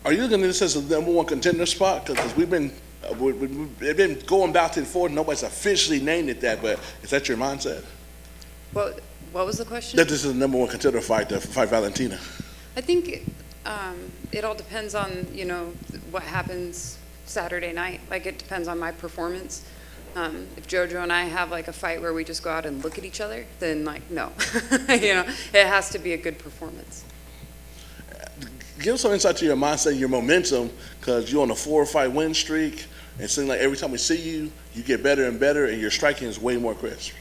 Are you looking at this as a number one contender spot? Because we've been going back and forth. Nobody's officially named it that, but is that your mindset? What was the question? That this is the number one contender fight to fight Valentina. I think it all depends on what happens Saturday night. Like, it depends on my performance. If JoJo and I have like a fight where we just go out and look at each other, then like no, it has to be a good performance. Give some insight to your mindset, your momentum, because you're on a 4-fight win streak, and it seems like every time we see you, you get better and better, and your striking is way more crisp.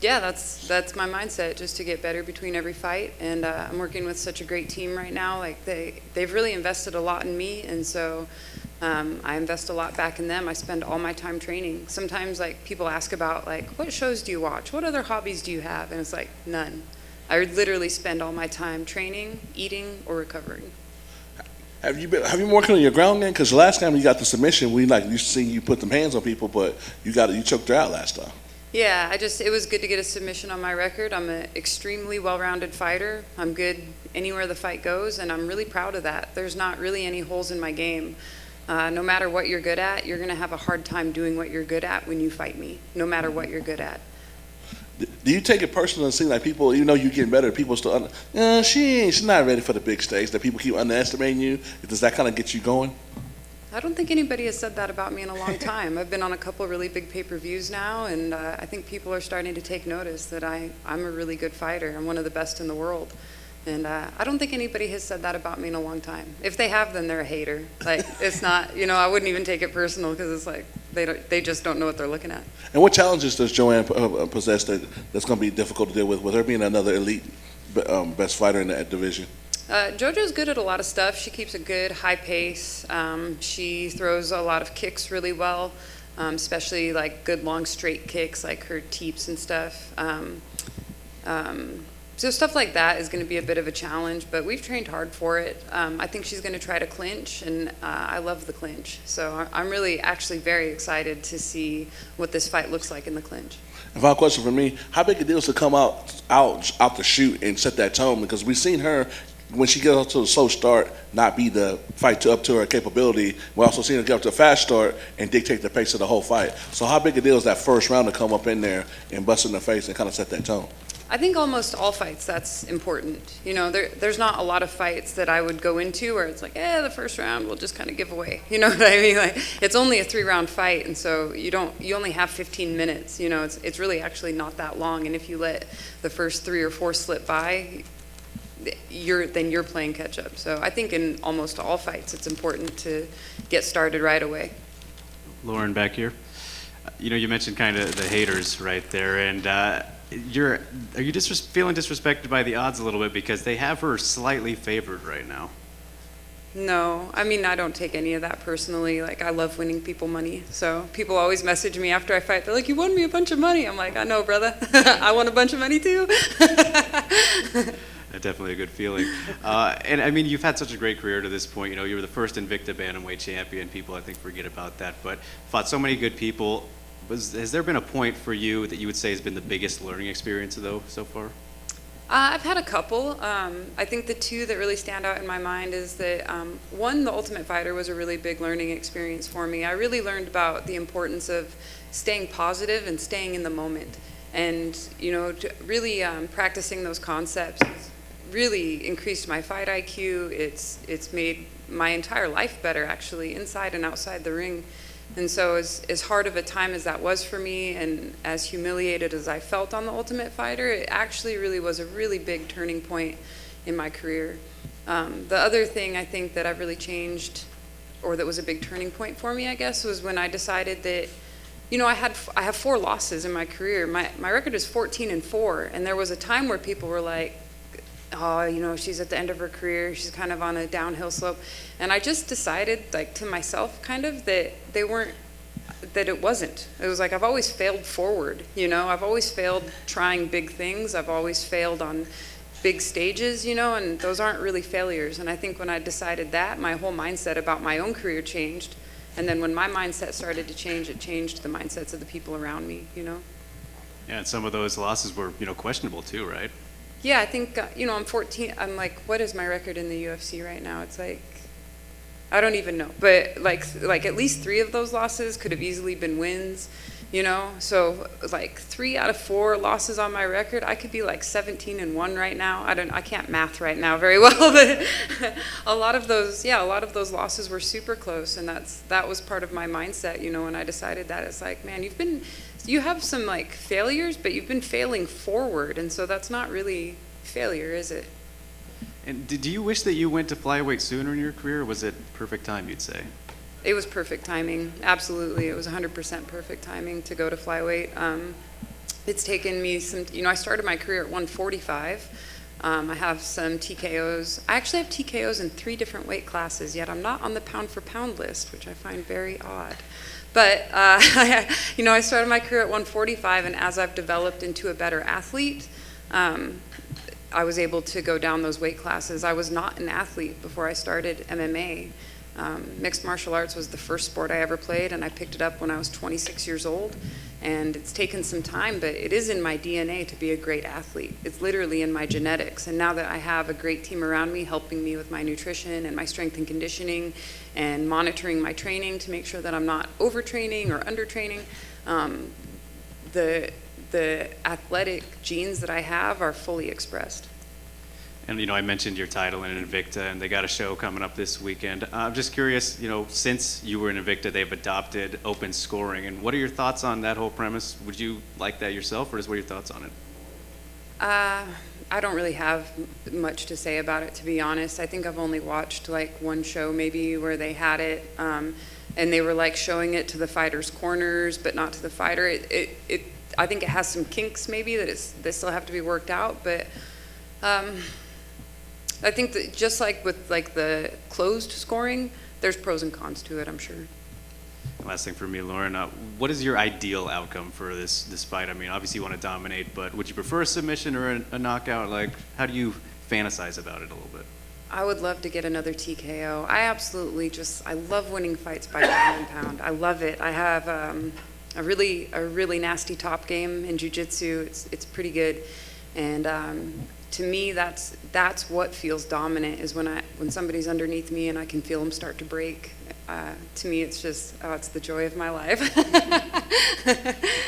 Yeah, that's my mindset, just to get better between every fight. And I'm working with such a great team right now. Like they've really invested a lot in me, and so I invest a lot back in them. I spend all my time training. Sometimes like people ask about like, what shows do you watch? What other hobbies do you have? And it's like, none. I literally spend all my time training, eating, or recovering. Have you been working on your ground game? Because last time you got the submission, we like you see you put them hands on people, but you choked her out last time. Yeah, it was good to get a submission on my record. I'm an extremely well-rounded fighter. I'm good anywhere the fight goes, and I'm really proud of that. There's not really any holes in my game. No matter what you're good at, you're going to have a hard time doing what you're good at when you fight me, no matter what you're good at. Do you take it personal and see like people, even though you're getting better, people still, she's not ready for the big stage, that people keep underestimating you? Does that kind of get you going? I don't think anybody has said that about me in a long time. I've been on a couple really big pay-per-views now, and I think people are starting to take notice that I'm a really good fighter. I'm one of the best in the world. And I don't think anybody has said that about me in a long time. If they have, then they're a hater. Like, it's not, I wouldn't even take it personal, because it's like they just don't know what they're looking at. And what challenges does Joanne possess that's going to be difficult to deal with her being another elite best fighter in that division? JoJo's good at a lot of stuff. She keeps a good high pace. She throws a lot of kicks really well, especially like good long straight kicks, like her teeps and stuff. So stuff like that is going to be a bit of a challenge, but we've trained hard for it. I think she's going to try to clinch, and I love the clinch. So I'm really actually very excited to see what this fight looks like in the clinch. And final question for me, how big a deal is to come out the chute and set that tone? Because we've seen her, when she gets up to a slow start, not be the fight up to her capability. We're also seeing her get up to a fast start and dictate the pace of the whole fight. So how big a deal is that first round to come up in there and bust in the face and kind of set that tone? I think almost all fights that's important. There's not a lot of fights that I would go into where it's like, the first round we'll just kind of give away. You know what I mean? Like, it's only a 3-round fight, and so you only have 15 minutes. It's really actually not that long, and if you let the first 3 or 4 slip by, then you're playing catch up. So I think in almost all fights it's important to get started right away. Lauren, back here. You mentioned kind of the haters right there, and are you feeling disrespected by the odds a little bit, because they have her slightly favored right now? No, I mean, I don't take any of that personally. Like, I love winning people money. So people always message me after I fight. They're like, you won me a bunch of money. I'm like, I know, brother. I won a bunch of money too. Definitely a good feeling. And I mean, you've had such a great career to this point. You were the first Invicta Bantamweight champion. People, I think, forget about that, but fought so many good people. Has there been a point for you that you would say has been the biggest learning experience, though, so far? I've had a couple. I think the 2 that really stand out in my mind is that, one, The Ultimate Fighter was a really big learning experience for me. I really learned about the importance of staying positive and staying in the moment. And, really practicing those concepts really increased my fight IQ. It's made my entire life better, actually, inside and outside the ring. And so as hard of a time as that was for me, and as humiliated as I felt on The Ultimate Fighter, it actually really was a really big turning point in my career. The other thing I think that I've really changed, or that was a big turning point for me, I guess, was when I decided that, I have 4 losses in my career. My record is 14-4, and there was a time where people were like, oh, she's at the end of her career, she's kind of on a downhill slope. And I just decided, like, to myself, kind of, that it wasn't. It was like, I've always failed forward, I've always failed trying big things. I've always failed on big stages, and those aren't really failures. And I think when I decided that, my whole mindset about my own career changed. And then when my mindset started to change, it changed the mindsets of the people around me, Yeah, and some of those losses were, questionable too, right? Yeah, I think, I'm 14. I'm like, what is my record in the UFC right now? It's like I don't even know. But like at least 3 of those losses could have easily been wins, you know? So like 3 out of 4 losses on my record, I could be like 17-1 right now. I can't math right now very well, but a lot of those losses were super close, and that was part of my mindset, you know, when I decided that. It's like, man, you have some like failures, but you've been failing forward, and so that's not really failure, is it? And do you wish that you went to flyweight sooner in your career, or was it perfect time, you'd say? It was perfect timing. Absolutely. It was 100% perfect timing to go to flyweight. It's taken me some, you know, I started my career at 145. I have some TKOs. I actually have TKOs in 3 different weight classes, yet I'm not on the pound for pound list, which I find very odd. But, you know, I started my career at 145, and as I've developed into a better athlete, I was able to go down those weight classes. I was not an athlete before I started MMA. Mixed martial arts was the first sport I ever played, and I picked it up when I was 26 years old. And it's taken some time, but it is in my DNA to be a great athlete. It's literally in my genetics. And now that I have a great team around me helping me with my nutrition and my strength and conditioning and monitoring my training to make sure that I'm not overtraining or undertraining, the athletic genes that I have are fully expressed. And, you know, I mentioned your title in Invicta, and they got a show coming up this weekend. I'm just curious, you know, since you were in Invicta, they've adopted open scoring. And what are your thoughts on that whole premise? Would you like that yourself, or what are your thoughts on it? I don't really have much to say about it, to be honest. I think I've only watched like one show maybe where they had it, and they were like showing it to the fighters' corners, but not to the fighter. I think it has some kinks maybe that they still have to be worked out, but I think that just like with like the closed scoring, there's pros and cons to it, I'm sure. Last thing for me, Lauren, what is your ideal outcome for this fight? I mean, obviously you want to dominate, but would you prefer a submission or a knockout? Like, how do you fantasize about it a little bit? I would love to get another TKO. I love winning fights by pound and pound. I love it. I have a really nasty top game in jiu-jitsu. It's pretty good, and to me, that's what feels dominant, is when somebody's underneath me and I can feel them start to break. To me, it's just, it's the joy of my life.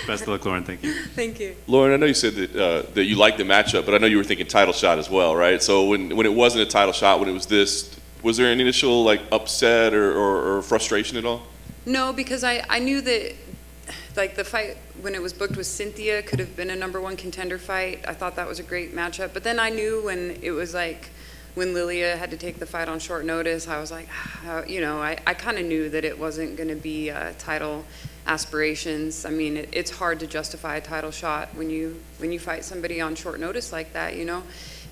Best of luck, Lauren. Thank you. Thank you. Lauren, I know you said that you liked the matchup, but I know you were thinking title shot as well, right? So when it wasn't a title shot, when it was this, was there any initial like upset or frustration at all? No, because I knew that like the fight when it was booked with Cynthia could have been a #1 contender fight. I thought that was a great matchup. But then I knew when it was like when Lilia had to take the fight on short notice, I was like, you know, I kind of knew that it wasn't going to be title aspirations. I mean, it's hard to justify a title shot when you fight somebody on short notice like that, you know.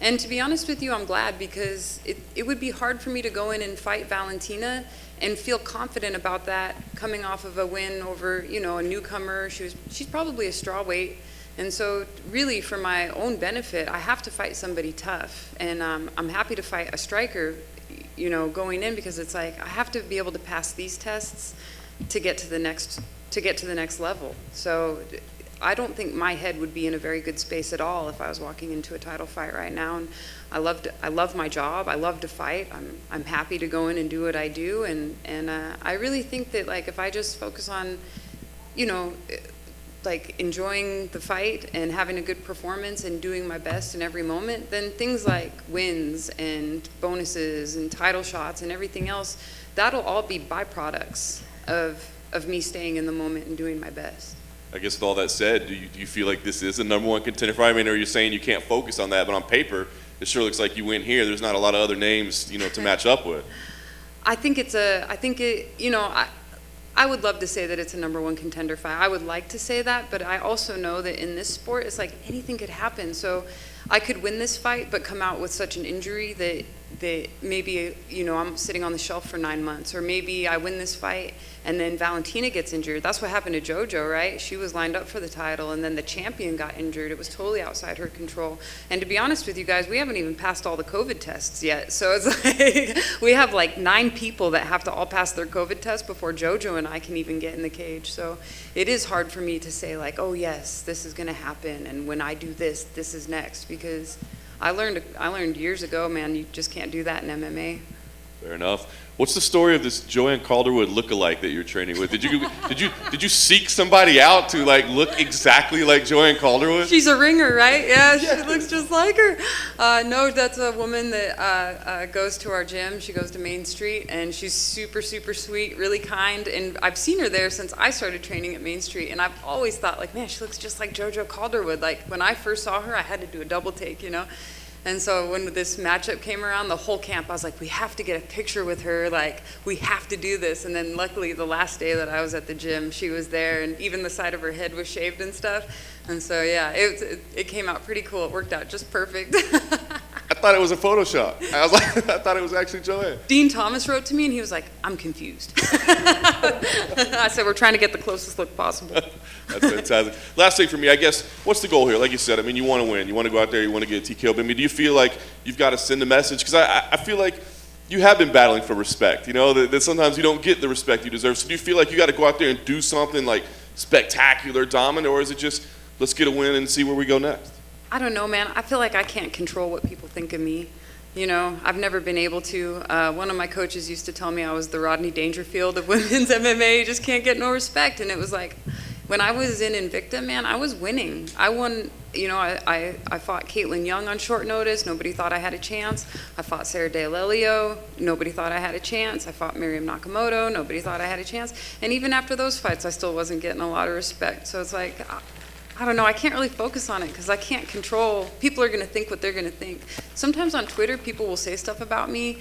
And to be honest with you, I'm glad, because it would be hard for me to go in and fight Valentina and feel confident about that coming off of a win over, you know, a newcomer. She's probably a strawweight. And so really for my own benefit, I have to fight somebody tough. And I'm happy to fight a striker, you know, going in, because it's like I have to be able to pass these tests to get to the next level. So I don't think my head would be in a very good space at all if I was walking into a title fight right now. And I love my job. I love to fight. I'm happy to go in and do what I do. And I really think that, like, if I just focus on, you know, like enjoying the fight and having a good performance and doing my best in every moment, then things like wins and bonuses and title shots and everything else, that'll all be byproducts of me staying in the moment and doing my best. I guess with all that said, do you feel like this is a #1 contender fight? I mean, are you saying you can't focus on that, but on paper, it sure looks like you win here. There's not a lot of other names, you know, to match up with. You know, I would love to say that it's a #1 contender fight. I would like to say that, but I also know that in this sport, it's like anything could happen. So I could win this fight, but come out with such an injury that maybe, you know, I'm sitting on the shelf for 9 months, or maybe I win this fight and then Valentina gets injured. That's what happened to JoJo, right? She was lined up for the title, and then the champion got injured. It was totally outside her control. And to be honest with you guys, we haven't even passed all the COVID tests yet. So it's like we have like 9 people that have to all pass their COVID test before JoJo and I can even get in the cage. So it is hard for me to say like, oh yes, this is going to happen, and when I do this, this is next, because I learned years ago, man, you just can't do that in MMA. Fair enough. What's the story of this Joanne Calderwood lookalike that you're training with? Did you seek somebody out to like look exactly like Joanne Calderwood? She's a ringer, right? Yeah, she looks just like her. No, that's a woman that goes to our gym. She goes to Main Street, and she's super, super sweet, really kind. And I've seen her there since I started training at Main Street, and I've always thought, like, man, she looks just like JoJo Calderwood. Like, when I first saw her, I had to do a double take, you know? And so when this matchup came around, the whole camp, I was like, we have to get a picture with her. Like, we have to do this. And then luckily, the last day that I was at the gym, she was there, and even the side of her head was shaved and stuff. And so, yeah, it came out pretty cool. It worked out just perfect. I thought it was a Photoshop. I was like, I thought it was actually Joanne. Dean Thomas wrote to me, and he was like, I'm confused. I said, we're trying to get the closest look possible. That's fantastic. Last thing for me, I guess, what's the goal here? Like you said, I mean, you want to win. You want to go out there, you want to get a TKO. But I mean, do you feel like you've got to send a message? Because I feel like you have been battling for respect, you know, that sometimes you don't get the respect you deserve. So do you feel like you got to go out there and do something like spectacular, dominant, or is it just, let's get a win and see where we go next? I don't know, man. I feel like I can't control what people think of me. You know, I've never been able to. One of my coaches used to tell me I was the Rodney Dangerfield of women's MMA. You just can't get no respect. And it was like, when I was in Invicta, man, I was winning. I won, you know, I fought Caitlin Young on short notice. Nobody thought I had a chance. I fought Sarah D'Alelio. Nobody thought I had a chance. I fought Miriam Nakamoto. Nobody thought I had a chance. And even after those fights, I still wasn't getting a lot of respect. So it's like, I don't know, I can't really focus on it because I can't control. People are going to think what they're going to think. Sometimes on Twitter, people will say stuff about me,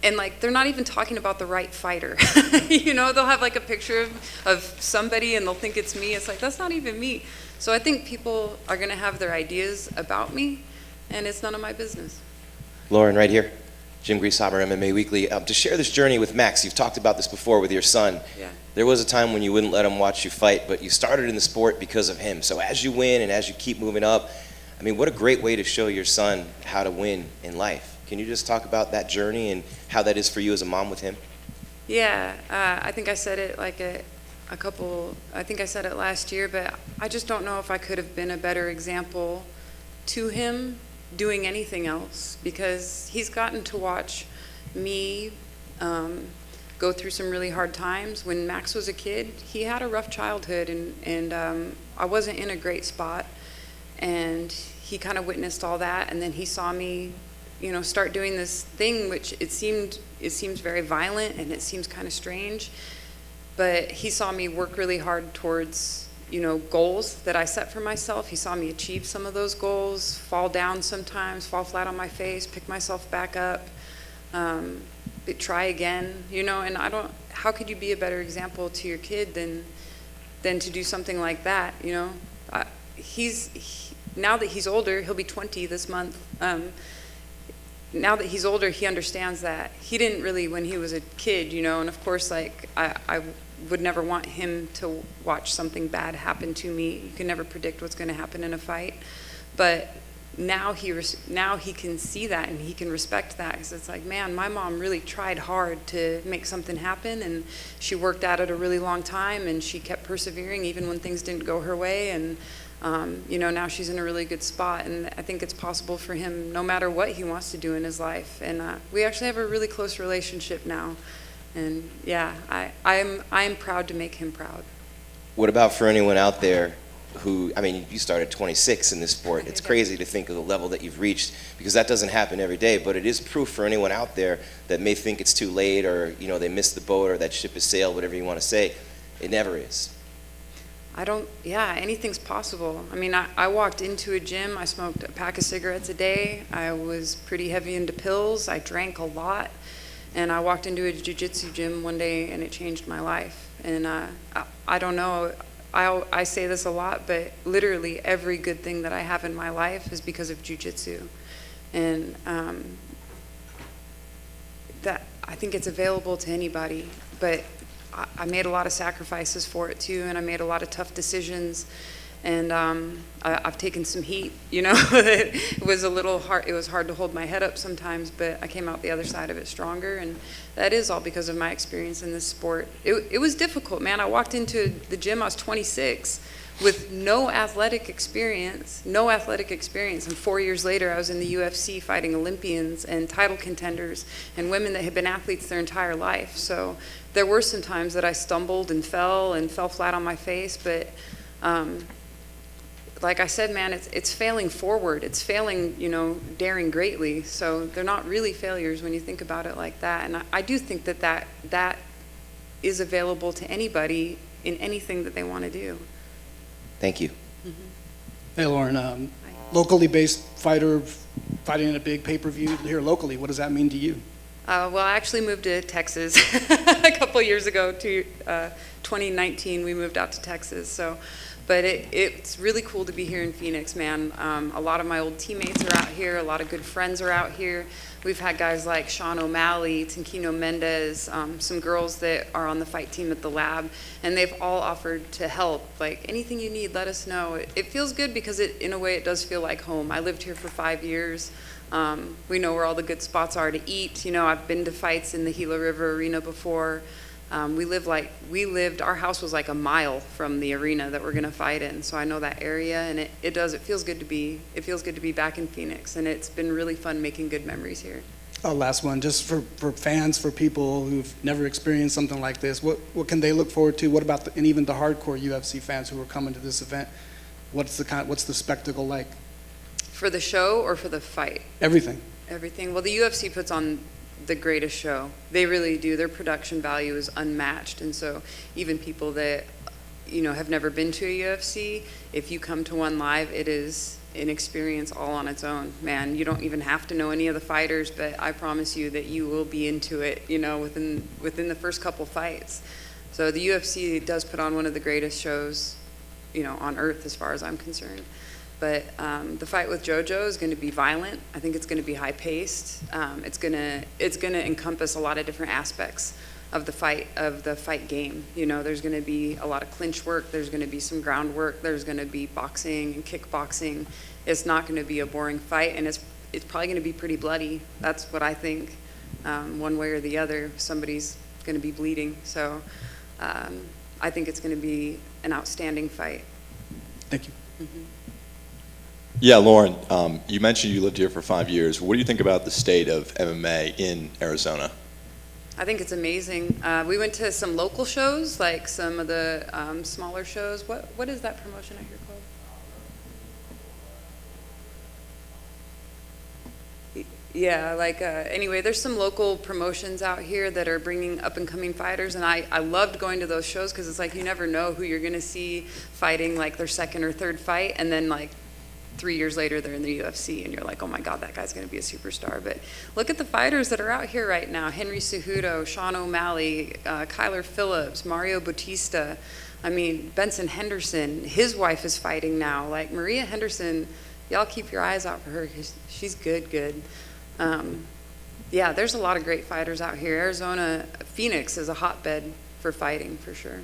and like they're not even talking about the right fighter. You know, they'll have like a picture of somebody and they'll think it's me. It's like, that's not even me. So I think people are going to have their ideas about me, and it's none of my business. Lauren, right here. Jim Grieshaber, MMA Weekly. To share this journey with Max, you've talked about this before with your son. Yeah. There was a time when you wouldn't let him watch you fight, but you started in the sport because of him. So as you win and as you keep moving up, I mean, what a great way to show your son how to win in life. Can you just talk about that journey and how that is for you as a mom with him? Yeah, I think I said it like I think I said it last year, but I just don't know if I could have been a better example to him doing anything else, because he's gotten to watch me go through some really hard times. When Max was a kid, he had a rough childhood, and I wasn't in a great spot, and he kind of witnessed all that, and then he saw me, you know, start doing this thing, which it seems very violent and it seems kind of strange, but he saw me work really hard towards, you know, goals that I set for myself. He saw me achieve some of those goals, fall down sometimes, fall flat on my face, pick myself back up, but try again, you know. And how could you be a better example to your kid than to do something like that, you know? Now that he's older, he'll be 20 this month. Now that he's older, he understands that. He didn't really when he was a kid, you know, and of course, like, I would never want him to watch something bad happen to me. You can never predict what's going to happen in a fight. But now he can see that and he can respect that, because it's like, man, my mom really tried hard to make something happen, and she worked at it a really long time, and she kept persevering even when things didn't go her way. And you know, now she's in a really good spot, and I think it's possible for him no matter what he wants to do in his life. And we actually have a really close relationship now. And yeah, I'm proud to make him proud. What about for anyone out there who, I mean, you started 26 in this sport. It's crazy to think of the level that you've reached, because that doesn't happen every day, but it is proof for anyone out there that may think it's too late, or, you know, they missed the boat, or that ship has sailed, whatever you want to say. It never is. Anything's possible. I mean, I walked into a gym, I smoked a pack of cigarettes a day, I was pretty heavy into pills, I drank a lot, and I walked into a jiu-jitsu gym one day and it changed my life. And I don't know, I say this a lot, but literally every good thing that I have in my life is because of jiu-jitsu. And that, I think it's available to anybody, but I made a lot of sacrifices for it too, and I made a lot of tough decisions, and I've taken some heat, you know. It was a little hard. It was hard to hold my head up sometimes, but I came out the other side of it stronger, and that is all because of my experience in this sport. It was difficult, man. I walked into the gym, I was 26, with no athletic experience, and 4 years later I was in the UFC fighting Olympians and title contenders and women that had been athletes their entire life. So there were some times that I stumbled and fell flat on my face, but like I said, man, it's failing forward. It's failing, daring greatly. So they're not really failures when you think about it like that. And I do think that is available to anybody in anything that they want to do. Thank you. Hey, Lauren, locally based fighter fighting in a big pay-per-view here locally, what does that mean to you? Well, I actually moved to Texas a couple years ago. To 2019, we moved out to Texas. But it's really cool to be here in Phoenix, man. A lot of my old teammates are out here. A lot of good friends are out here. We've had guys like Sean O'Malley, Tinquino Mendez, some girls that are on the fight team at the lab, and they've all offered to help. Like, anything you need, let us know. It feels good because in a way it does feel like home. I lived here for 5 years. We know where all the good spots are to eat. I've been to fights in the Gila River Arena before. Our house was like a mile from the arena that we're gonna fight in, so I know that area, and it feels good to be back in Phoenix, and it's been really fun making good memories here. Last one, just for fans, for people who've never experienced something like this, what can they look forward to? What about and even the hardcore UFC fans who are coming to this event? What's the spectacle like? For the show or for the fight? Everything. Everything. Well, the UFC puts on the greatest show. They really do. Their production value is unmatched, and so even people that have never been to a UFC, if you come to one live, it is an experience all on its own. Man, you don't even have to know any of the fighters, but I promise you that you will be into it, within the first couple fights. So the UFC does put on one of the greatest shows, on earth as far as I'm concerned. But the fight with JoJo is going to be violent. I think it's going to be high-paced. It's going to encompass a lot of different aspects of the fight game. There's going to be a lot of clinch work. There's going to be some groundwork. There's going to be boxing and kickboxing. It's not going to be a boring fight, and it's probably going to be pretty bloody. That's what I think. One way or the other, somebody's going to be bleeding. So I think it's going to be an outstanding fight. Thank you. Mm-hmm. Yeah, Lauren, you mentioned you lived here for 5 years. What do you think about the state of MMA in Arizona? I think it's amazing. We went to some local shows, like some of the smaller shows. What is that promotion out here called? Yeah, anyway, there's some local promotions out here that are bringing up-and-coming fighters, and I loved going to those shows because it's like you never know who you're going to see fighting their second or third fight, and then 3 years later they're in the UFC and you're like, oh my God, that guy's going to be a superstar. But look at the fighters that are out here right now: Henry Cejudo, Sean O'Malley, Kyler Phillips, Mario Bautista. I mean, Benson Henderson, his wife is fighting now. Maria Henderson, y'all keep your eyes out for her because she's good. Yeah, there's a lot of great fighters out here. Phoenix is a hotbed for fighting for sure.